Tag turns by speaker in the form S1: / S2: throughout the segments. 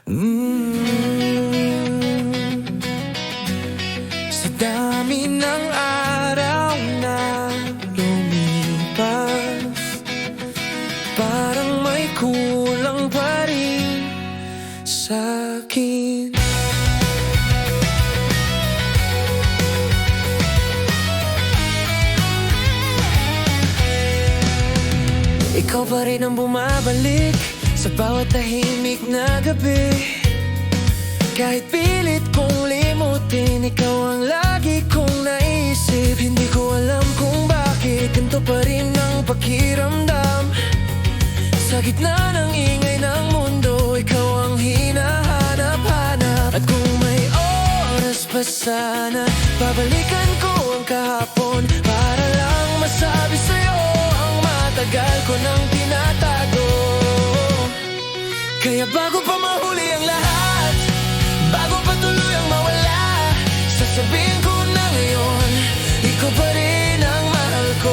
S1: Sa dami ng araw na lumipas, parang may kulang pa rin sa'kin. Ikaw pa rin ang bumabalik sa bawat tahimik na gabi. Kahit pilit kong limutin, ikaw ang lagi kong naisip. Hindi ko alam kung bakit ganito pa rin ang pakiramdam. Sa gitna ng ingay ng mundo, ikaw ang hinahanap-hanap. At kung may oras pa sana, babalikan ko ang kahapon para lang masabi sa'yo ang matagal ko nang tinatago. Kaya bago pa mahuli ang lahat, bago pa tuluyang mawala, sasabihin ko na ngayon, ikaw pa rin ang mahal ko.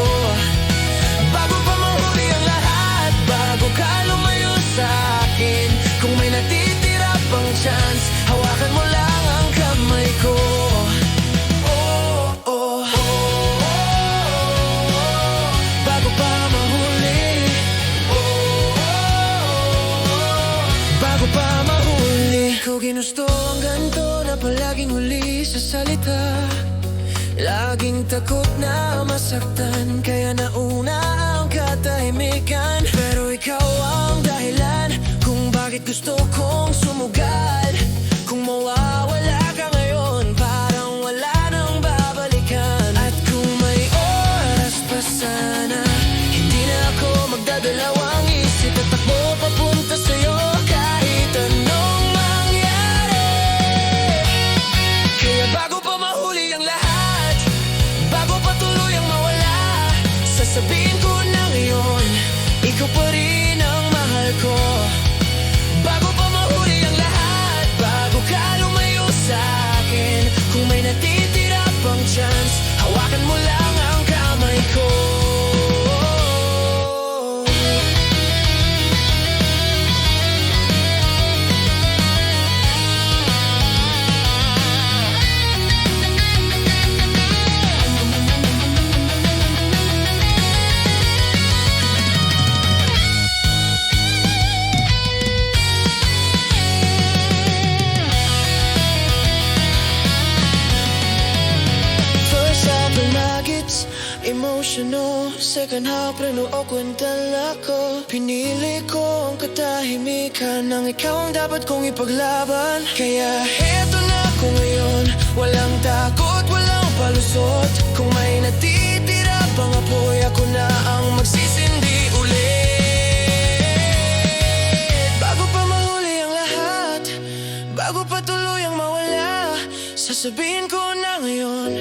S1: Bago pa mahuli ang lahat, bago ka lumayo sa akin, kung may natitira pang chance, hawakan mo lang ang kamay ko. Bago pa mahuli, bago pa mahuli. Ikaw ginusto ang ganito na palaging huli sa salita. Laging takot na masaktan, kaya nauna ang katahimikan. Pero ikaw ang dahilan kung bakit gusto kong sumugal. Kung mawawala ka ngayon, parang wala nang babalikan. At kung may oras pa sana, hindi na ako magdadalawang isip at takbo papunta sa'yo kahit anong mangyari. Kaya bago pa mahuli ang lahat, bago pa tuluyang mawala, sasabihin ko na ngayon, ikaw pa rin ang mahal ko. Bago pa mahuli ang lahat, bago ka lumayo sa akin, kung may natitira pang chance, hawakan mo lang ang kamay ko. Emotional, second half, preno o kwentala ko. Pinili ko ang katahimikan, nang ikaw ang dapat kong ipaglaban. Kaya eto na ako ngayon, walang takot, walang palusot. Kung may natitira pang apoy, ako na ang magsisindi ulit. Bago pa mahuli ang lahat, bago pa tuluyang mawala, sasabihin ko na ngayon,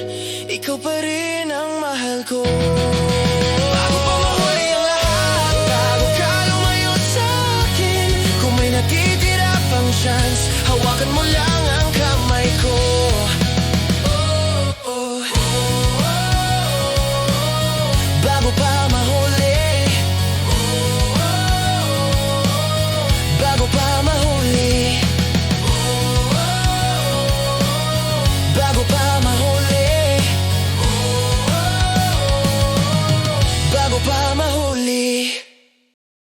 S1: ikaw pa rin ang mahal ko. Bago pa mahuli ang lahat, bago ka lumayo sa akin, kung may natitira pang chance, hawakan mo lang ang kamay ko.